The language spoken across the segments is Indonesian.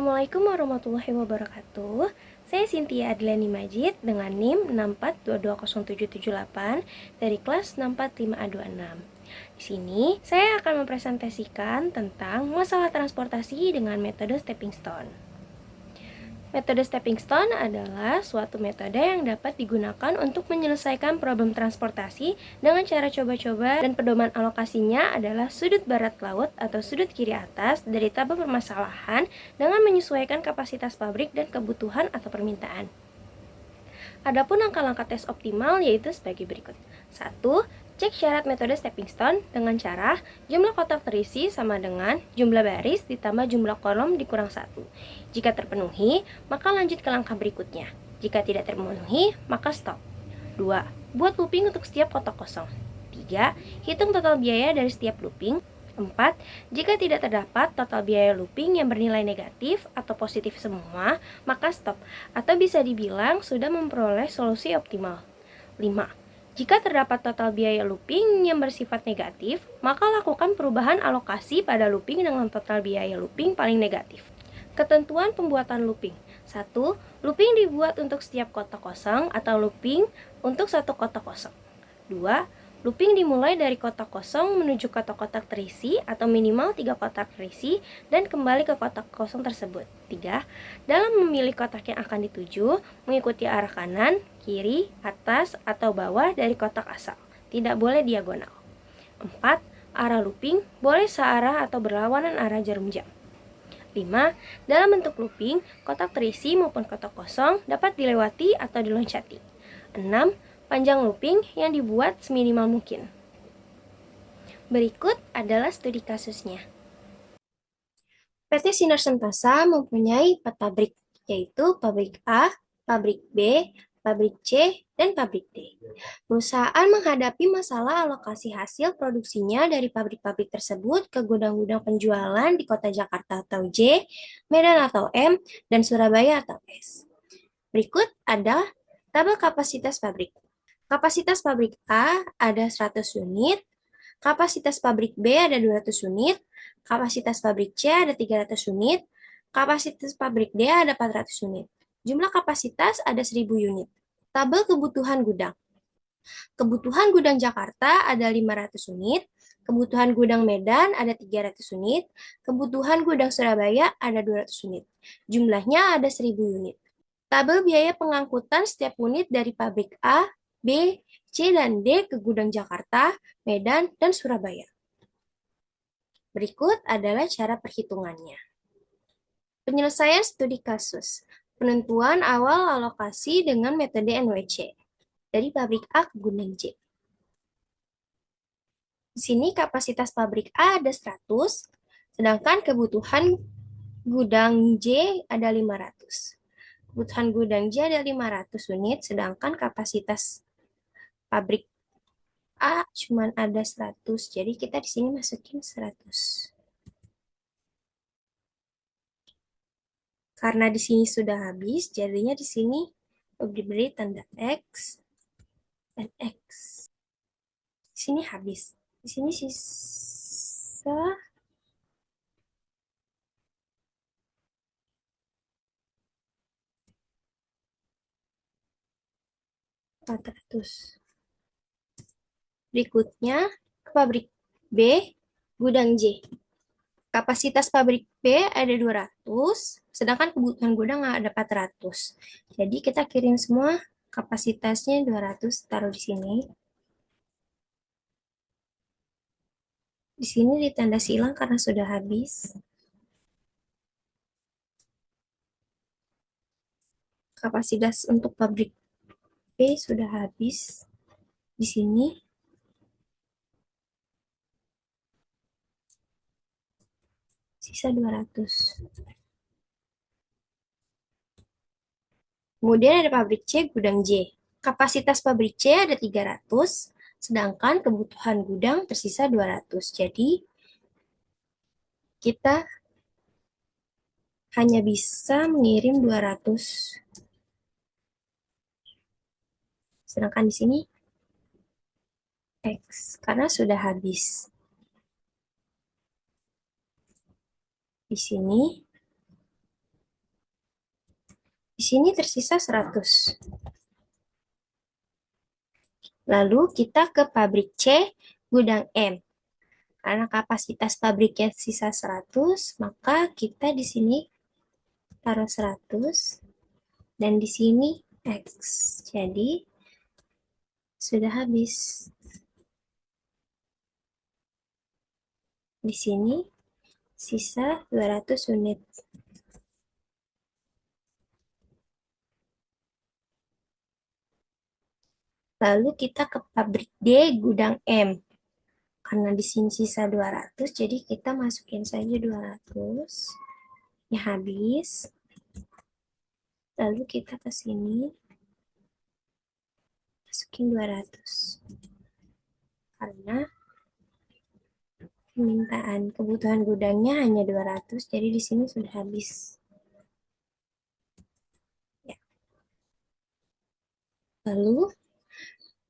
Assalamualaikum warahmatullahi wabarakatuh. Saya Cynthia Adliani Majid dengan NIM 64220778 dari kelas 645A26. Di sini saya akan mempresentasikan tentang masalah transportasi dengan metode stepping stone. Metode stepping stone adalah suatu metode yang dapat digunakan untuk menyelesaikan problem transportasi dengan cara coba-coba, dan pedoman alokasinya adalah sudut barat laut atau sudut kiri atas dari tabel permasalahan dengan menyesuaikan kapasitas pabrik dan kebutuhan atau permintaan. Adapun langkah-langkah tes optimal yaitu sebagai berikut. 1. Cek syarat metode stepping stone dengan cara jumlah kotak terisi sama dengan jumlah baris ditambah jumlah kolom dikurang 1. Jika terpenuhi, maka lanjut ke langkah berikutnya. Jika tidak terpenuhi, maka stop. 2. Buat looping untuk setiap kotak kosong. 3. Hitung total biaya dari setiap looping. 4. Jika tidak terdapat total biaya looping yang bernilai negatif atau positif semua, maka stop, atau bisa dibilang sudah memperoleh solusi optimal. 5. Jika terdapat total biaya looping yang bersifat negatif, maka lakukan perubahan alokasi pada looping dengan total biaya looping paling negatif. Ketentuan pembuatan looping. 1. Looping dibuat untuk setiap kotak kosong atau looping untuk satu kotak kosong. 2. Looping dimulai dari kotak kosong menuju kotak-kotak terisi atau minimal 3 kotak terisi dan kembali ke kotak kosong tersebut. 3. Dalam memilih kotak yang akan dituju, mengikuti arah kanan, kiri, atas, atau bawah dari kotak asal. Tidak boleh diagonal. 4. Arah looping boleh searah atau berlawanan arah jarum jam. 5. Dalam bentuk looping, kotak terisi maupun kotak kosong dapat dilewati atau diloncati. 6. Panjang looping yang dibuat seminimal mungkin. Berikut adalah studi kasusnya. PT Sinar Sentasa mempunyai 4 pabrik, yaitu pabrik A, pabrik B, pabrik C, dan pabrik D. Perusahaan menghadapi masalah alokasi hasil produksinya dari pabrik-pabrik tersebut ke gudang-gudang penjualan di kota Jakarta atau J, Medan atau M, dan Surabaya atau S. Berikut ada tabel kapasitas pabrik. Kapasitas pabrik A ada 100 unit, kapasitas pabrik B ada 200 unit, kapasitas pabrik C ada 300 unit, kapasitas pabrik D ada 400 unit. Jumlah kapasitas ada 1000 unit. Tabel kebutuhan gudang. Kebutuhan gudang Jakarta ada 500 unit, kebutuhan gudang Medan ada 300 unit, kebutuhan gudang Surabaya ada 200 unit. Jumlahnya ada 1000 unit. Tabel biaya pengangkutan setiap unit dari pabrik A, B, C, dan D ke gudang Jakarta, Medan, dan Surabaya. Berikut adalah cara perhitungannya. Penyelesaian studi kasus. Penentuan awal alokasi dengan metode NWC. Dari pabrik A ke gudang J. Di sini kapasitas pabrik A ada 100, sedangkan kebutuhan gudang J ada 500. Kebutuhan gudang J ada 500 unit, sedangkan kapasitas pabrik A cuma ada 100. Jadi kita di sini masukin 100. Karena di sini sudah habis, jadinya di sini diberi tanda X dan X. Di sini habis. Di sini sisa 400. Berikutnya, pabrik B, gudang J. Kapasitas pabrik B ada 200, sedangkan kebutuhan gudang ada 400. Jadi kita kirim semua kapasitasnya 200, taruh di sini. Di sini ditanda silang karena sudah habis. Kapasitas untuk pabrik B sudah habis. Di sini sisa 200. Kemudian ada pabrik C, gudang J. Kapasitas pabrik C ada 300, sedangkan kebutuhan gudang tersisa 200. Jadi, kita hanya bisa mengirim 200. Sedangkan di sini X, karena sudah habis. Di sini Di sini tersisa 100. Lalu kita ke pabrik C, gudang M. Karena kapasitas pabriknya sisa 100, maka kita di sini taruh 100 dan di sini X. Jadi sudah habis. Di sini sisa 200 unit. Lalu kita ke pabrik D, gudang M. Karena di sini sisa 200, jadi kita masukin saja 200. Ya habis. Lalu kita ke sini, masukin 200. Karena permintaan kebutuhan gudangnya hanya 200, jadi di sini sudah habis. Ya. Lalu,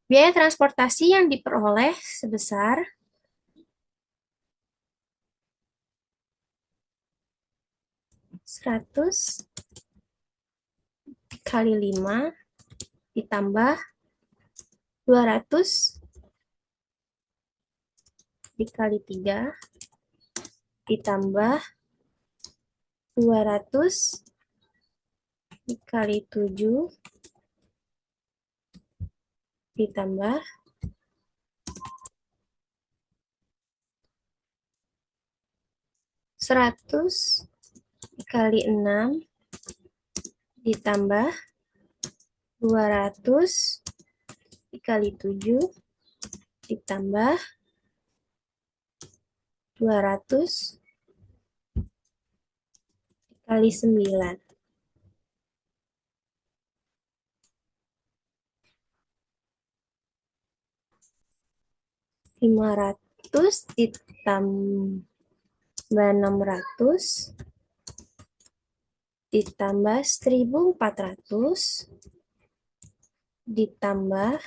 biaya transportasi yang diperoleh sebesar 100 kali 5 ditambah 200 dikali 3 ditambah 200 dikali 7 ditambah 100 dikali 6 ditambah 200 dikali 7 ditambah 200 dikali 9. 500 ditambah 600 ditambah 1.400 ditambah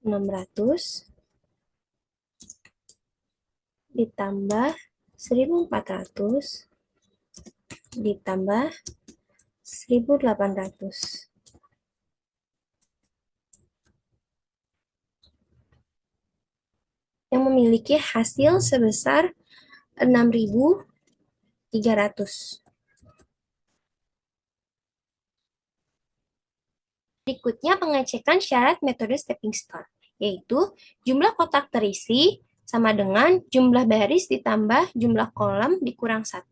600 ditambah 1.400 ditambah 1.800. Yang memiliki hasil sebesar 6.300. Berikutnya pengecekan syarat metode stepping stone, yaitu jumlah kotak terisi sama dengan jumlah baris ditambah jumlah kolom dikurang 1.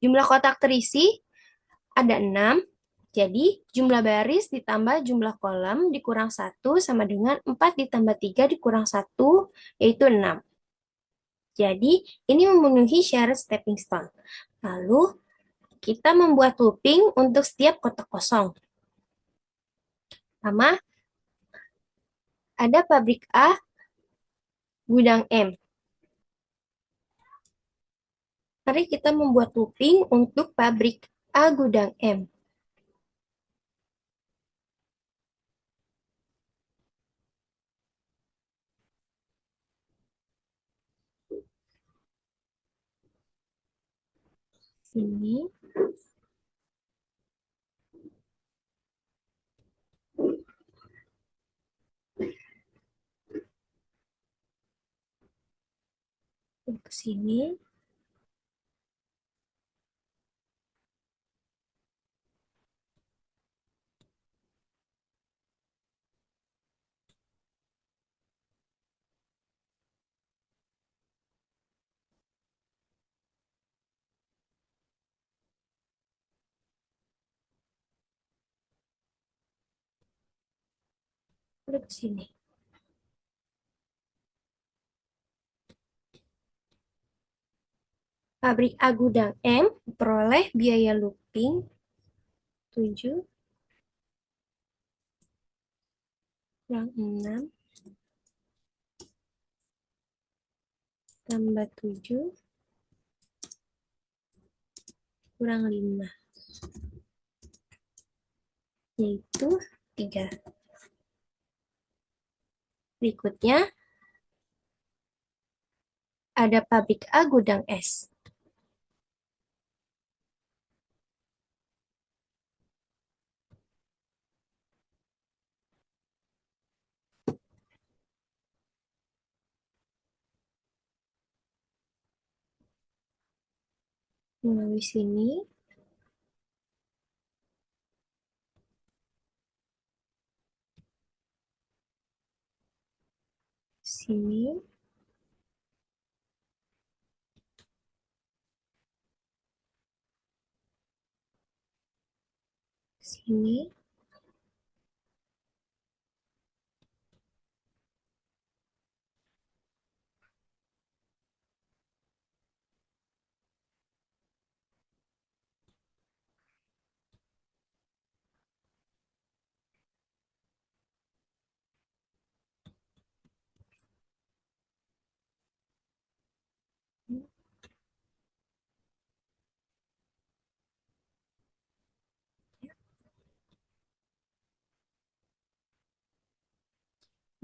Jumlah kotak terisi ada 6, jadi jumlah baris ditambah jumlah kolom dikurang 1 sama dengan 4 ditambah 3 dikurang 1, yaitu 6. Jadi, ini memenuhi syarat stepping stone. Lalu, kita membuat looping untuk setiap kotak kosong. Pertama, ada pabrik A, gudang M. Mari kita membuat looping untuk pabrik A, gudang M. Sini. Ke sini. Ke sini. Pabrik A, gudang M peroleh biaya looping 7 kurang 6 tambah 7 kurang 5, yaitu 3. Berikutnya, ada pabrik A, gudang S. melalui sini, sini, sini,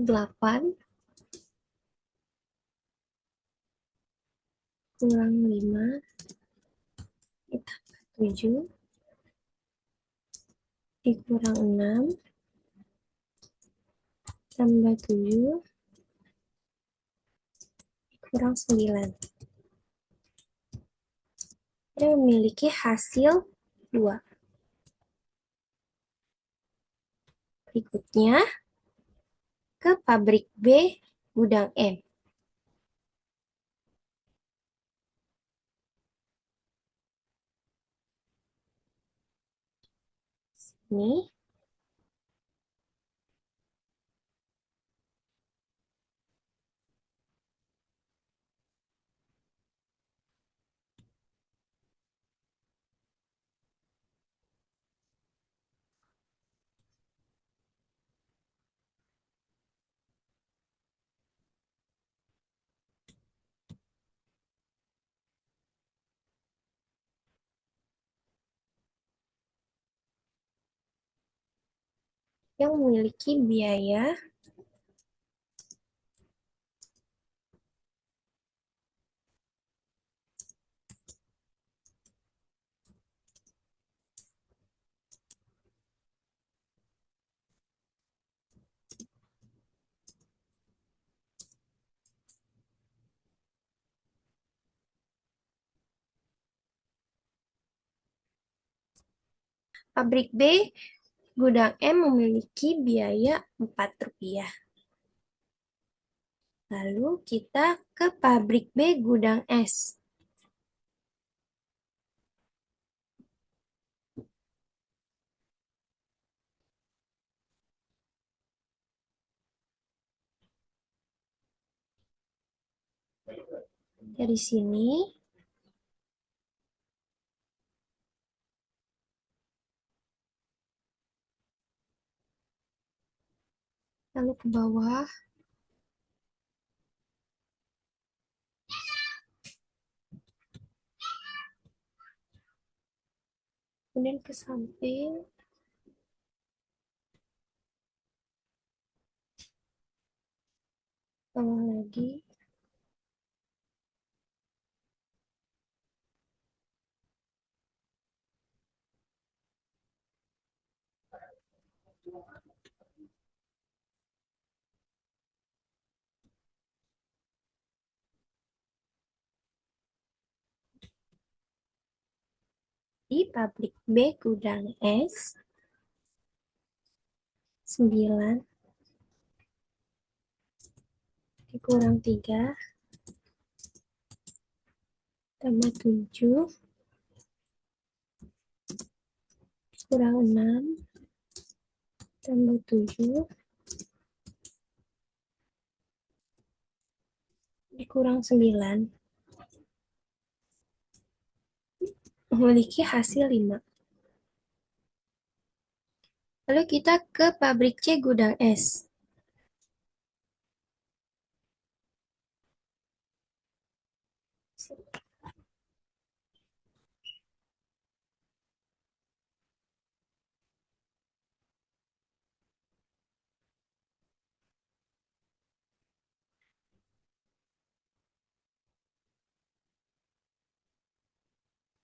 delapan kurang lima ditambah tujuh dikurang enam tambah tujuh dikurang sembilan. Ini memiliki hasil 2. Berikutnya, ke pabrik B, gudang M. Ini yang memiliki biaya pabrik B, gudang M memiliki biaya Rp4. Lalu kita ke pabrik B, gudang S. Dari sini, lalu ke bawah, kemudian ke samping, bawah lagi, di pabrik B, gudang S, 9 dikurang 3 tambah 7 kurang 6 tambah 7 dikurang 9 memiliki hasil 5. Lalu kita ke pabrik C, gudang S.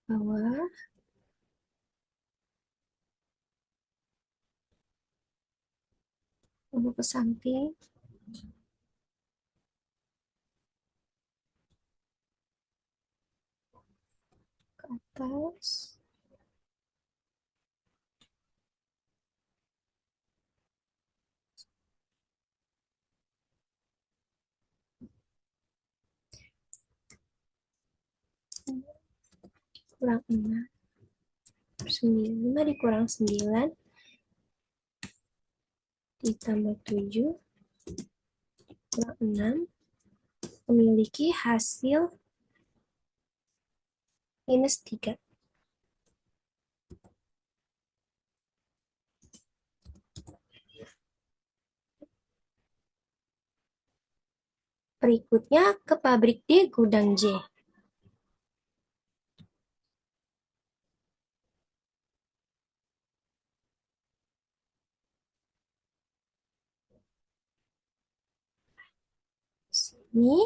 Bawah, lalu ke samping, ke atas. Kurang 6. 5 dikurang 9 ditambah 7 kurang 6 memiliki hasil minus 3. Berikutnya ke pabrik D, gudang J. Sini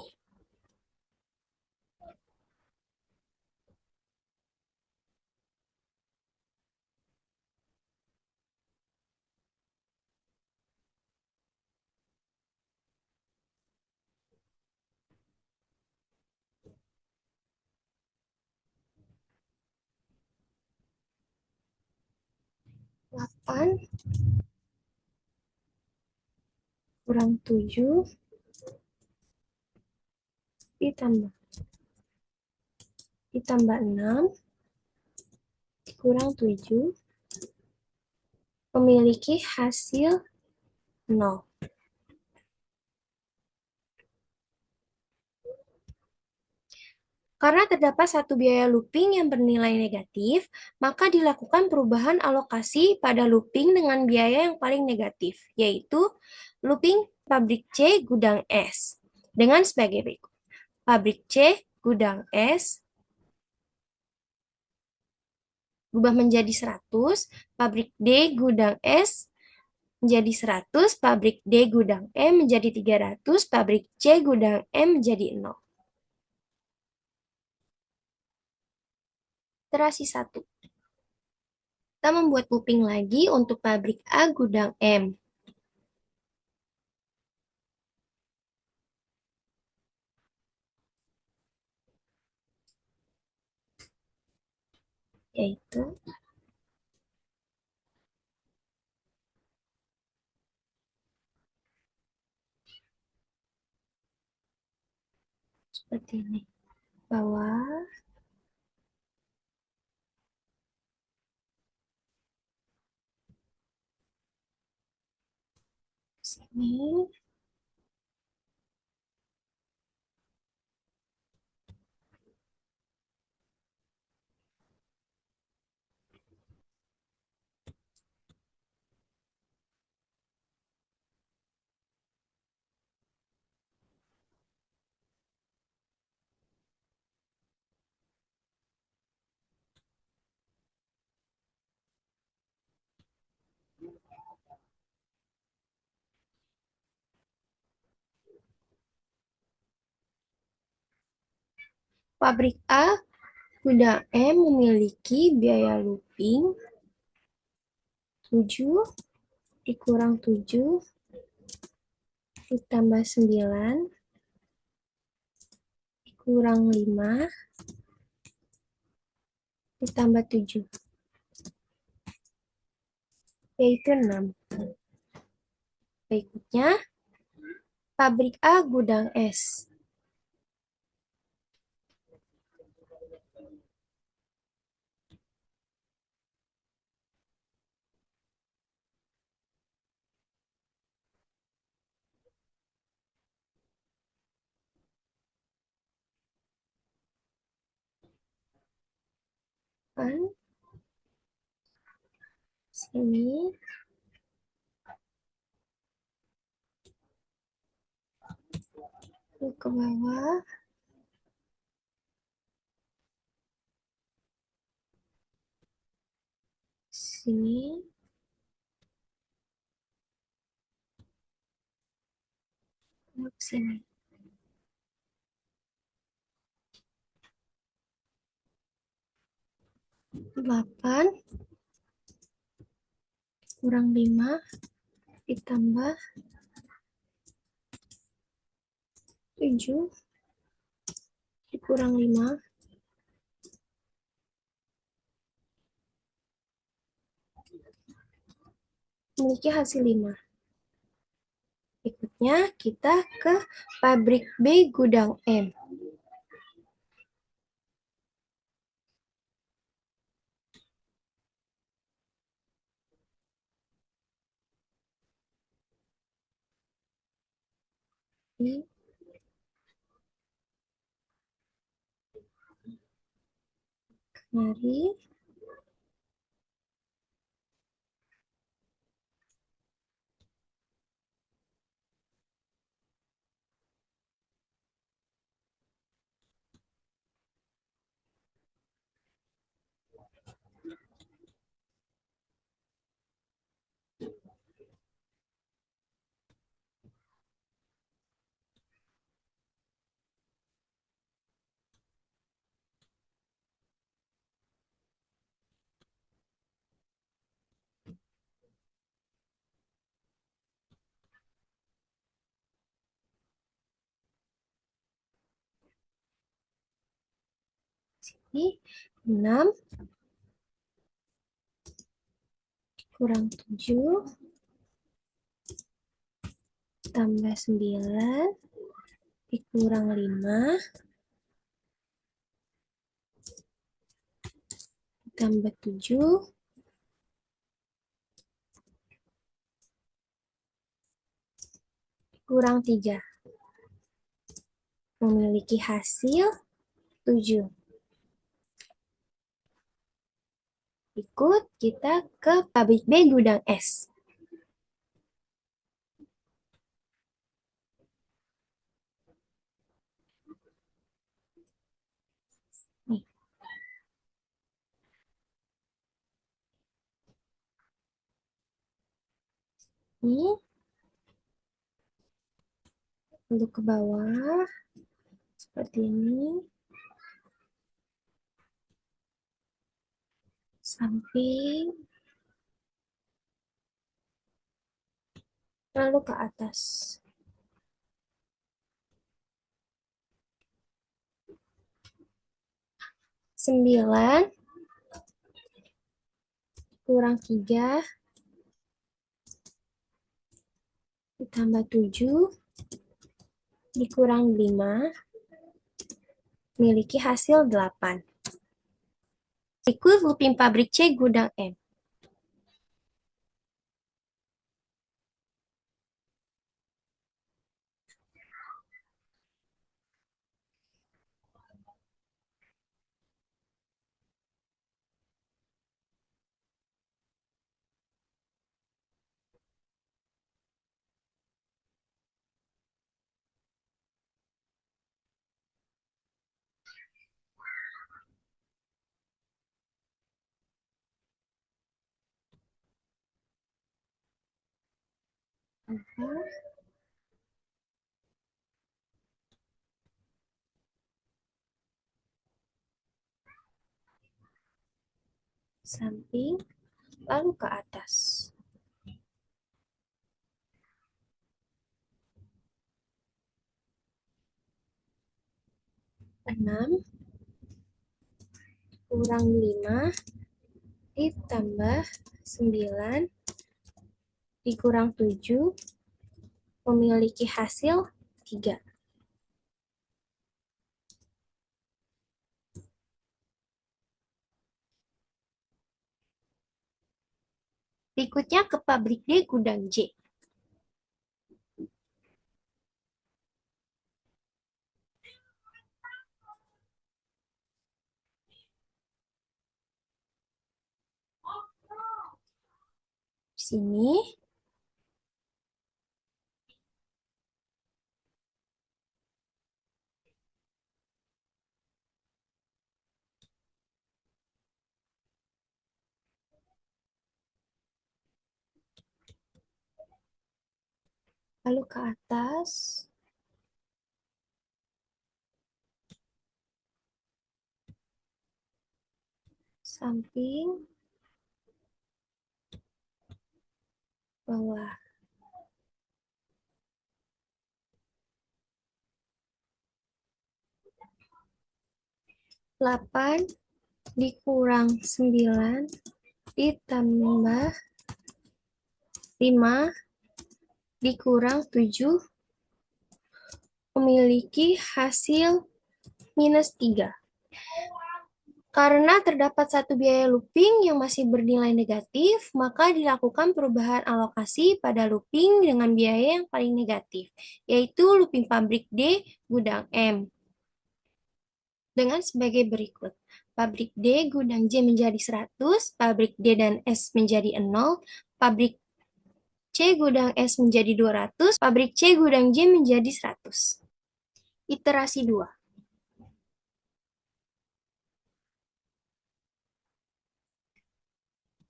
delapan kurang 7 ditambah 6 dikurang 7 memiliki hasil 0. Karena terdapat satu biaya looping yang bernilai negatif, maka dilakukan perubahan alokasi pada looping dengan biaya yang paling negatif, yaitu looping pabrik C gudang S. Dengan sebagai berikut. Pabrik C gudang S berubah menjadi 100, pabrik D gudang S menjadi 100, pabrik D gudang E menjadi 300, pabrik C gudang M menjadi 0. Iterasi 1. Kita membuat looping lagi untuk pabrik A gudang M. Yaitu seperti ini. Bawah, sini, pabrik A gudang M memiliki biaya looping 7 dikurang 7 ditambah 9 dikurang 5 ditambah 7, yaitu 6. Berikutnya, pabrik A gudang S. Kan? Sini. Ke bawah. Sini. Ke sini. 8 kurang 5 ditambah 7 dikurang 5 memiliki hasil 5. Berikutnya kita ke pabrik B gudang M. Ini mari sini 6 kurang 7 tambah 9 dikurang 5 tambah 7 kurang 3 memiliki hasil 7. Ikut kita ke pabrik B gudang S. Nih, ini untuk ke bawah seperti ini, samping, lalu ke atas. 9 kurang 3 ditambah 7 dikurang 5 memiliki hasil 8. Ikut looping pabrik C gudang M. Samping, lalu ke atas. 6 kurang 5 ditambah 9 dikurang 7 memiliki hasil 3. Berikutnya ke pabrik D gudang J. Di sini lalu ke atas, samping, bawah. 8 dikurang 9 ditambah 5 dikurang 7 memiliki hasil minus 3. Karena terdapat satu biaya looping yang masih bernilai negatif, maka dilakukan perubahan alokasi pada looping dengan biaya yang paling negatif, yaitu looping pabrik D gudang M. Dengan sebagai berikut. Pabrik D gudang J menjadi 100, pabrik D dan S menjadi 0, pabrik C gudang S menjadi 200, pabrik C gudang J menjadi 100. Iterasi 2.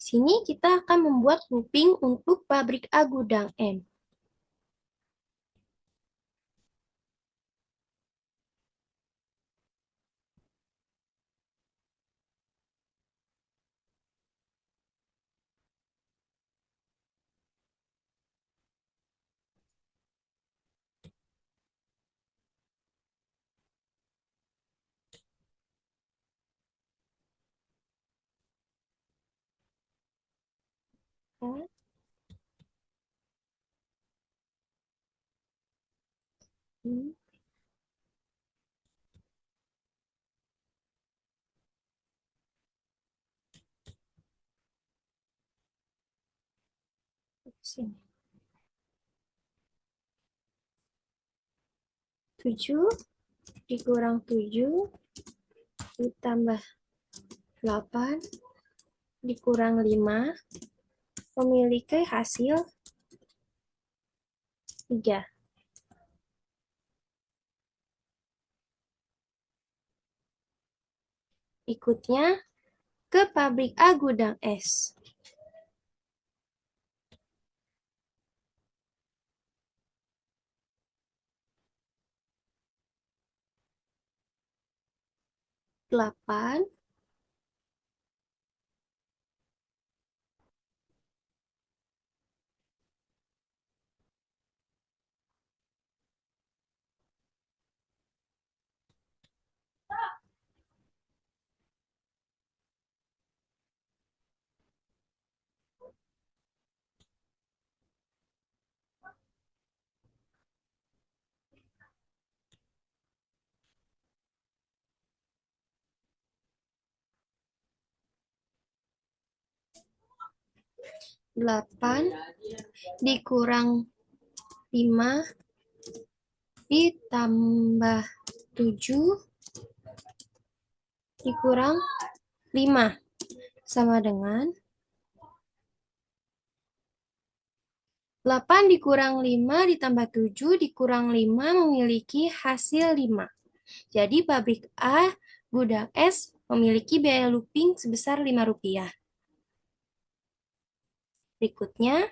Sini kita akan membuat looping untuk pabrik A gudang M. Ya. Hmm. Sini. 7 dikurang 7 ditambah 8 dikurang 5 memiliki hasil 3. Berikutnya ke pabrik A gudang S. 8 8 dikurang 5 ditambah 7 dikurang 5 sama dengan 8 dikurang 5 ditambah 7 dikurang 5 memiliki hasil 5. Jadi pabrik A gudang S memiliki biaya looping sebesar Rp5. Berikutnya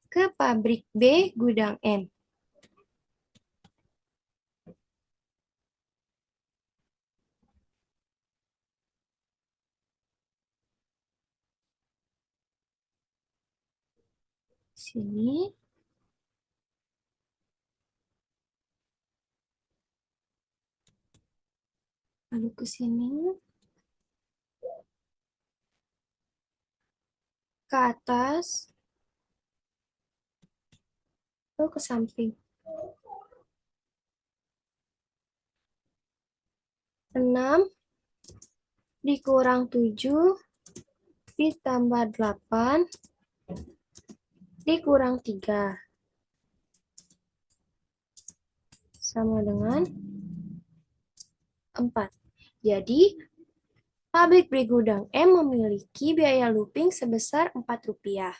ke pabrik B gudang M. Sini. Lalu ke sini. Ke atas. Lalu ke samping. 6 dikurang 7 ditambah 8 dikurang 3 sama dengan 4. Jadi, pabrik B gudang M memiliki biaya looping sebesar Rp4.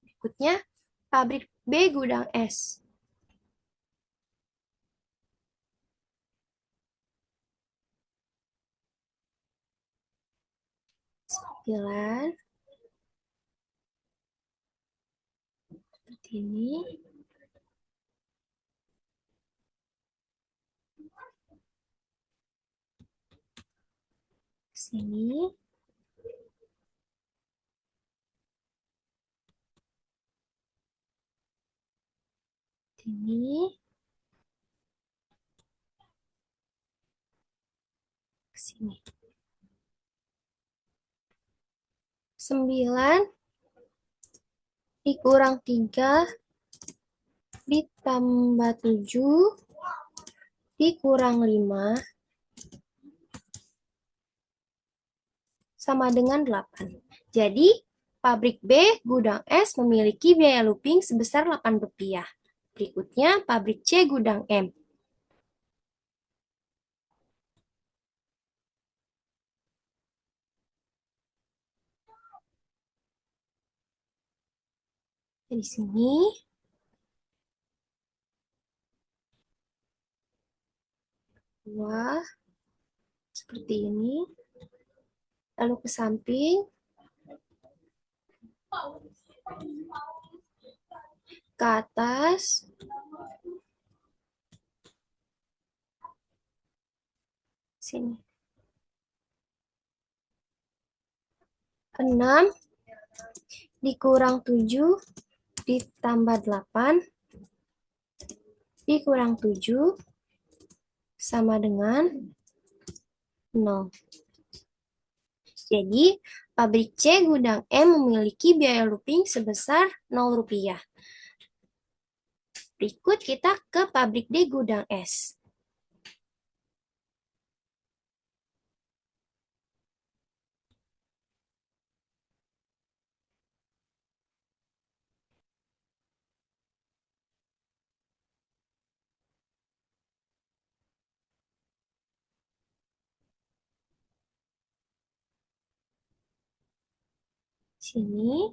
Berikutnya, pabrik B gudang S. 9 seperti ini. Sini. Sini. Sini. 9 dikurang 3 ditambah 7 dikurang 5 sama dengan 8. Jadi, pabrik B Gudang S memiliki biaya looping sebesar Rp8. Berikutnya, pabrik C Gudang M. Di sini, wah, seperti ini. Lalu ke samping, ke atas, sini. 6 dikurang 7 ditambah 8 dikurang 7 sama dengan 0. Jadi, pabrik C Gudang M memiliki biaya looping sebesar Rp0. Berikut kita ke pabrik D Gudang S. Sini,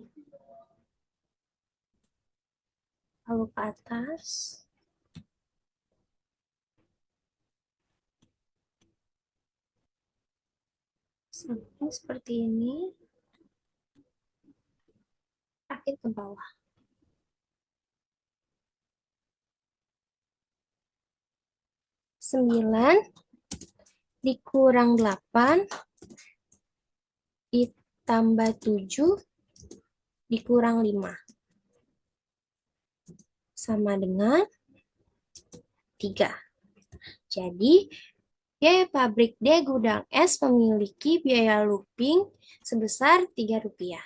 lalu ke atas. Samping seperti ini. Terakhir ke bawah. 9 dikurang 8 ditambah 7 dikurang 5 sama dengan 3. Jadi, biaya pabrik D Gudang S memiliki biaya looping sebesar Rp3.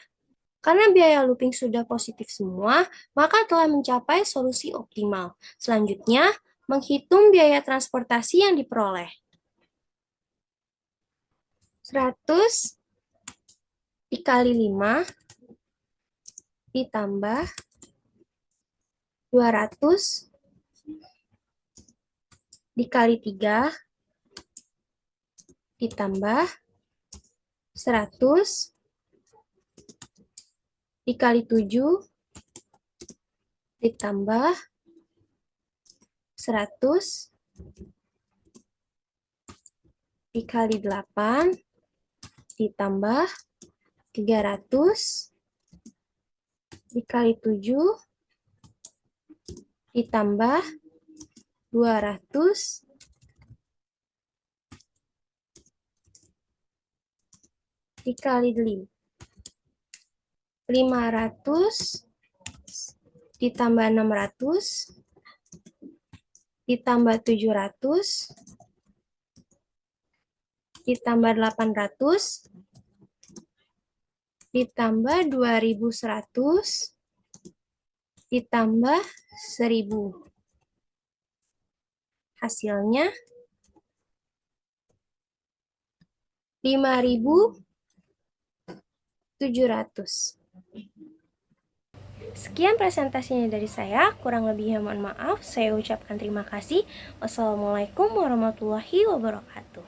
Karena biaya looping sudah positif semua, maka telah mencapai solusi optimal. Selanjutnya, menghitung biaya transportasi yang diperoleh. 100 dikali 5 ditambah 200 dikali 3 ditambah 100 dikali 7 ditambah 100 dikali 8 ditambah 300 dikali 7 ditambah 200 dikali 500 ditambah 600 ditambah 700 ditambah 800 ditambah 2100 ditambah 1000. Hasilnya 5.700. Sekian presentasinya dari saya, kurang lebihnya mohon maaf. Saya ucapkan terima kasih. Wassalamualaikum warahmatullahi wabarakatuh.